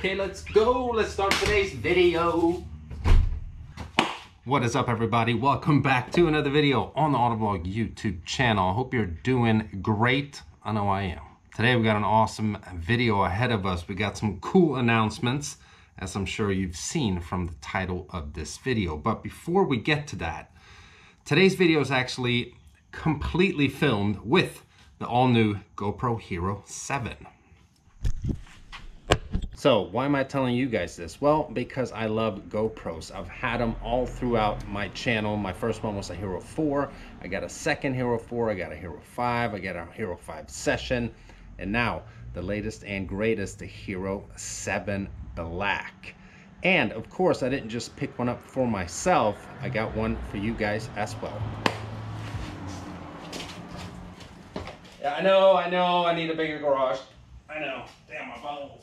Okay, let's go. Let's start today's video. What is up, everybody? Welcome back to another video on the AutoVlog YouTube channel. I hope you're doing great. I know I am. Today we got an awesome video ahead of us. We got some cool announcements, as I'm sure you've seen from the title of this video. But before we get to that, today's video is actually completely filmed with the all-new GoPro Hero 7. So why am I telling you guys this? Well, because I love GoPros. I've had them all throughout my channel. My first one was a Hero 4. I got a second Hero 4. I got a Hero 5. I got a Hero 5 Session. And now the latest and greatest, the Hero 7 Black. And of course, I didn't just pick one up for myself. I got one for you guys as well. Yeah, I know, I need a bigger garage. I know, damn my balls.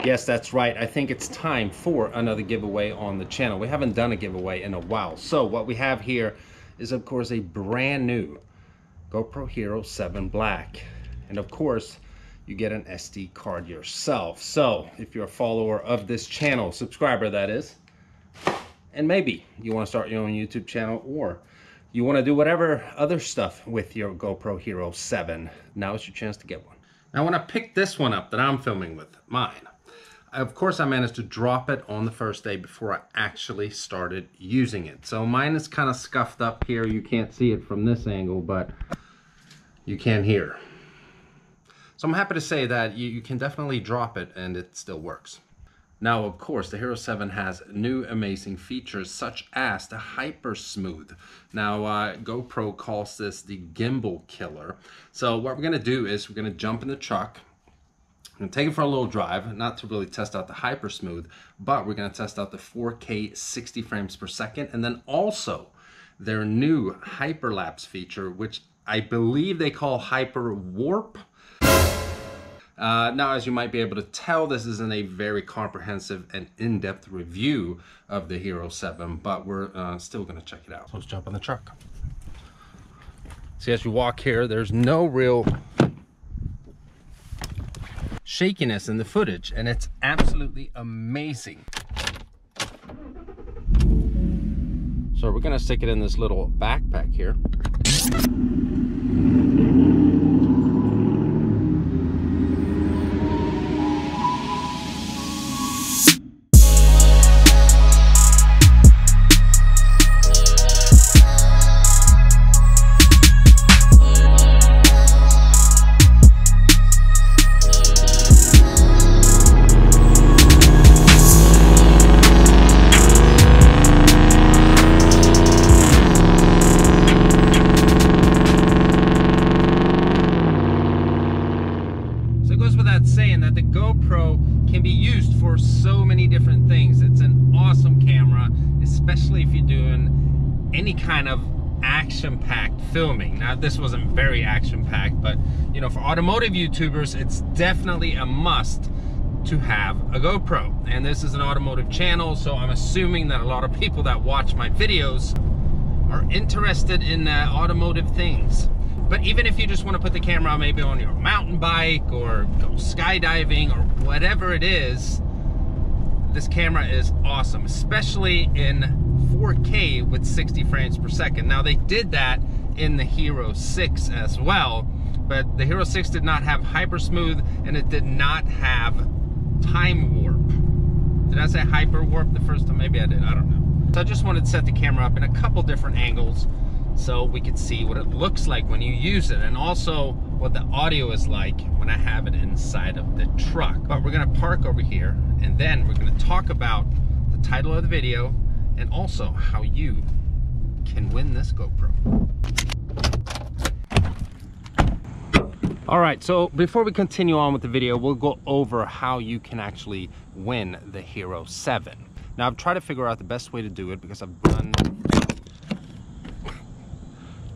Yes, that's right. I think it's time for another giveaway on the channel. We haven't done a giveaway in a while. So what we have here is, of course, a brand new GoPro Hero 7 Black. And of course, you get an SD card yourself. So if you're a follower of this channel, subscriber that is, and maybe you want to start your own YouTube channel, or you want to do whatever other stuff with your GoPro Hero 7, now is your chance to get one. Now when I picked this one up that I'm filming with, mine, of course I managed to drop it on the first day before I actually started using it. So mine is kind of scuffed up here. You can't see it from this angle, but you can here. So I'm happy to say that you can definitely drop it and it still works. Now, of course, the Hero 7 has new amazing features such as the Hyper Smooth. Now, GoPro calls this the gimbal killer. So what we're gonna do is we're gonna jump in the truck. I'm gonna take it for a little drive, not to really test out the Hyper Smooth, but we're gonna test out the 4K 60 frames per second, and then also their new hyperlapse feature, which I believe they call Hyper Warp. Now, as you might be able to tell, this isn't a very comprehensive and in-depth review of the Hero 7, but we're still gonna check it out. So let's jump in the truck. See, as you walk here, there's no real shakiness in the footage, and it's absolutely amazing. So we're gonna stick it in this little backpack here. Saying that the GoPro can be used for so many different things. It's an awesome camera, especially if you're doing any kind of action-packed filming. Now, this wasn't very action-packed, but you know, for automotive YouTubers, it's definitely a must to have a GoPro. And this is an automotive channel, so I'm assuming that a lot of people that watch my videos are interested in automotive things. But even if you just want to put the camera maybe on your mountain bike or go skydiving or whatever it is, this camera is awesome, especially in 4K with 60 frames per second. Now, they did that in the Hero 6 as well, but the Hero 6 did not have Hyper Smooth and it did not have Time Warp. Did I say Hyper Warp the first time? Maybe I did, I don't know. So I just wanted to set the camera up in a couple different angles so we could see what it looks like when you use it, and also what the audio is like when I have it inside of the truck. But we're gonna park over here, and then we're gonna talk about the title of the video and also how you can win this GoPro. All right, so before we continue on with the video, we'll go over how you can actually win the Hero 7. Now, I've tried to figure out the best way to do it because I've done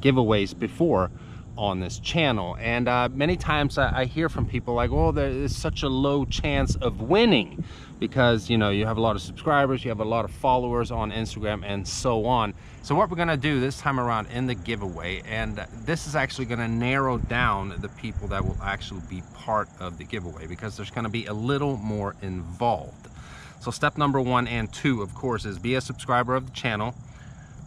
giveaways before on this channel. And many times I hear from people like, oh, there is such a low chance of winning because, you know, you have a lot of subscribers, you have a lot of followers on Instagram and so on. So what we're gonna do this time around in the giveaway, and this is actually gonna narrow down the people that will actually be part of the giveaway, because there's gonna be a little more involved. So step number 1 and 2, of course, is be a subscriber of the channel.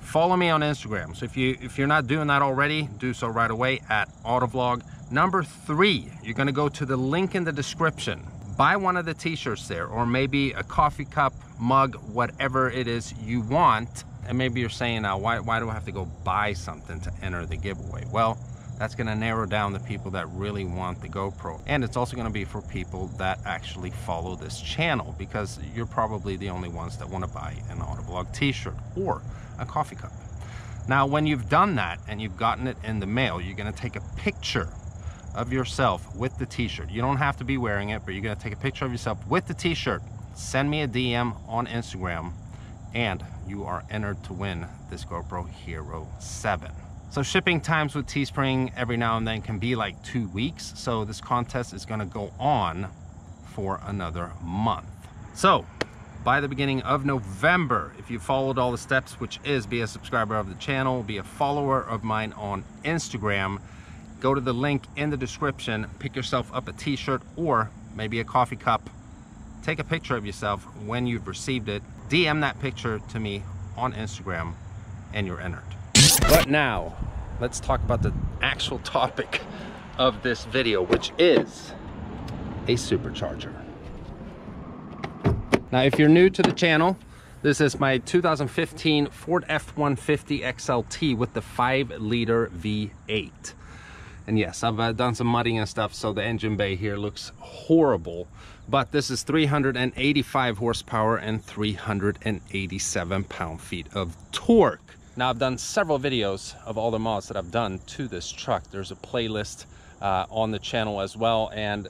Follow me on Instagram. So if you're not doing that already, do so right away at AutoVlog. Number 3, you're gonna go to the link in the description. Buy one of the t-shirts there, or maybe a coffee cup, mug, whatever it is you want. And maybe you're saying now, why do I have to go buy something to enter the giveaway? Well, that's gonna narrow down the people that really want the GoPro. And it's also gonna be for people that actually follow this channel, because you're probably the only ones that wanna buy an AutoVlog t-shirt or a coffee cup. Now, when you've done that and you've gotten it in the mail, you're gonna take a picture of yourself with the t-shirt. You don't have to be wearing it, but you're gonna take a picture of yourself with the t-shirt, send me a DM on Instagram, and you are entered to win this GoPro Hero 7. So shipping times with Teespring every now and then can be like 2 weeks. So this contest is gonna go on for another month. So by the beginning of November, if you followed all the steps, which is be a subscriber of the channel, be a follower of mine on Instagram, go to the link in the description, pick yourself up a t-shirt or maybe a coffee cup, take a picture of yourself when you've received it, DM that picture to me on Instagram, and you're entered. But now, let's talk about the actual topic of this video, which is a supercharger. Now, if you're new to the channel, this is my 2015 Ford F150 XLT with the 5-liter V8. And yes, I've done some mudding and stuff, so the engine bay here looks horrible. But this is 385 horsepower and 387 pound-feet of torque. Now, I've done several videos of all the mods that I've done to this truck. There's a playlist on the channel as well, and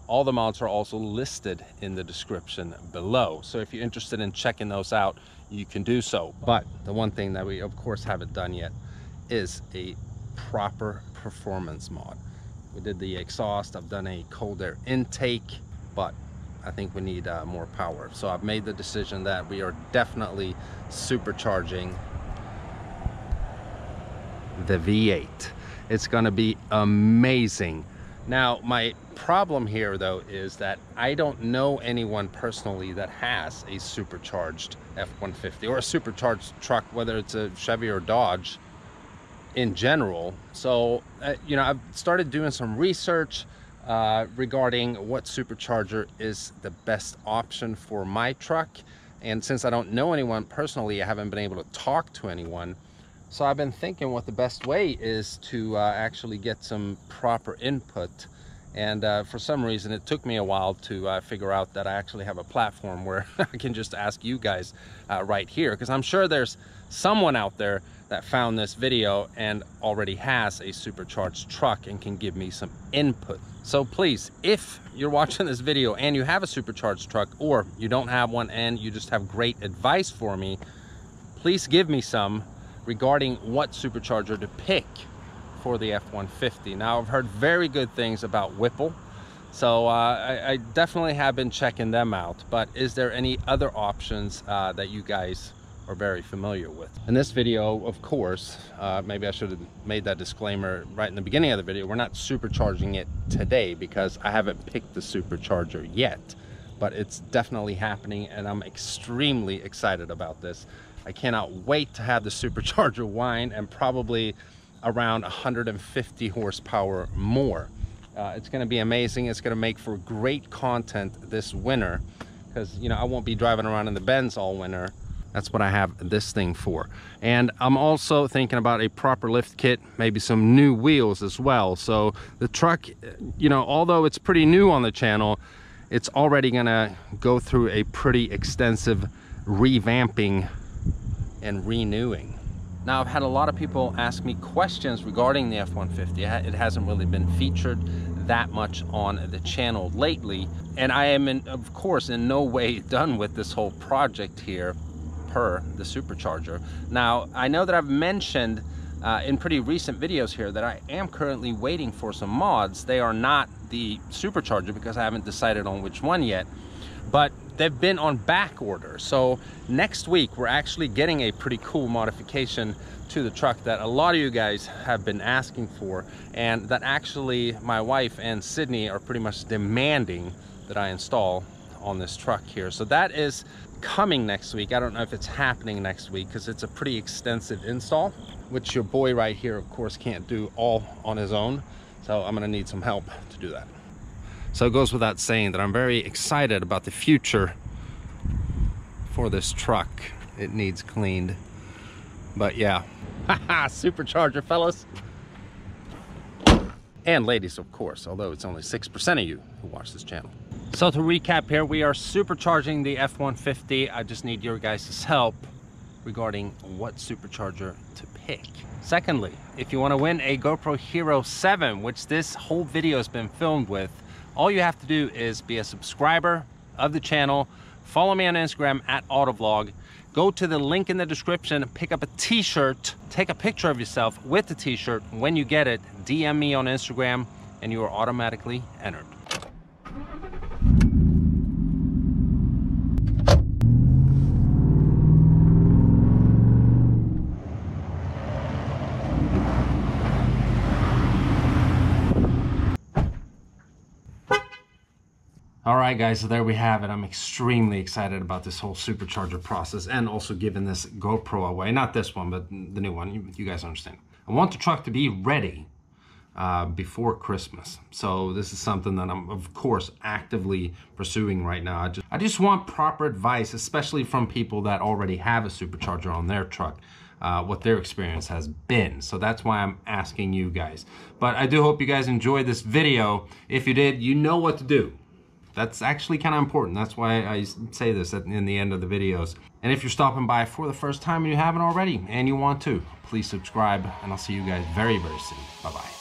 all the mods are also listed in the description below. So if you're interested in checking those out, you can do so. But the one thing that we, of course, haven't done yet is a proper performance mod. We did the exhaust, I've done a cold air intake, but I think we need more power. So I've made the decision that we are definitely supercharging the V8. It's gonna be amazing. Now, my problem here though is that I don't know anyone personally that has a supercharged F-150 or a supercharged truck, whether it's a Chevy or Dodge in general. So you know, I've started doing some research regarding what supercharger is the best option for my truck, and since I don't know anyone personally, I haven't been able to talk to anyone. So I've been thinking what the best way is to actually get some proper input. And for some reason, it took me a while to figure out that I actually have a platform where I can just ask you guys right here, because I'm sure there's someone out there that found this video and already has a supercharged truck and can give me some input. So please, if you're watching this video and you have a supercharged truck, or you don't have one and you just have great advice for me, please give me some regarding what supercharger to pick for the F-150. Now, I've heard very good things about Whipple, so I definitely have been checking them out. But is there any other options that you guys are very familiar with? In this video, of course, maybe I should have made that disclaimer right in the beginning of the video. We're not supercharging it today because I haven't picked the supercharger yet, but it's definitely happening and I'm extremely excited about this. I cannot wait to have the supercharger whine, and probably around 150 horsepower more. It's going to be amazing. It's going to make for great content this winter, because, you know, I won't be driving around in the Benz all winter. That's what I have this thing for. And I'm also thinking about a proper lift kit, maybe some new wheels as well. So the truck, you know, although it's pretty new on the channel, it's already gonna go through a pretty extensive revamping and renewing. Now, I've had a lot of people ask me questions regarding the F-150. It hasn't really been featured that much on the channel lately, and I am, of course, in no way done with this whole project here per the supercharger. Now, I know that I've mentioned in pretty recent videos here that I am currently waiting for some mods. They are not the Supercharger because I haven't decided on which one yet, but they've been on back order. So next week we're actually getting a pretty cool modification to the truck that a lot of you guys have been asking for, and that actually my wife and Sydney are pretty much demanding that I install on this truck here. So that is coming next week. I don't know if it's happening next week because it's a pretty extensive install, which your boy right here of course can't do all on his own. So I'm gonna need some help to do that. So it goes without saying that I'm very excited about the future for this truck. It needs cleaned, but yeah. Haha, Supercharger, fellas. And ladies, of course, although it's only 6% of you who watch this channel. So to recap here, we are supercharging the F-150. I just need your guys' help regarding what supercharger to pick. Secondly, if you want to win a GoPro Hero 7, which this whole video has been filmed with, all you have to do is be a subscriber of the channel, follow me on Instagram at AutoVlog, go to the link in the description, pick up a t-shirt, take a picture of yourself with the t-shirt. When you get it, DM me on Instagram and you are automatically entered. All right, guys, so there we have it. I'm extremely excited about this whole supercharger process and also giving this GoPro away. Not this one, but the new one. You guys understand. I want the truck to be ready before Christmas. So this is something that I'm, of course, actively pursuing right now. I just want proper advice, especially from people that already have a supercharger on their truck, what their experience has been. So that's why I'm asking you guys. But I do hope you guys enjoyed this video. If you did, you know what to do. That's actually kind of important. That's why I say this in the end of the videos. And if you're stopping by for the first time and you haven't already and you want to, please subscribe, and I'll see you guys very, very soon. Bye-bye.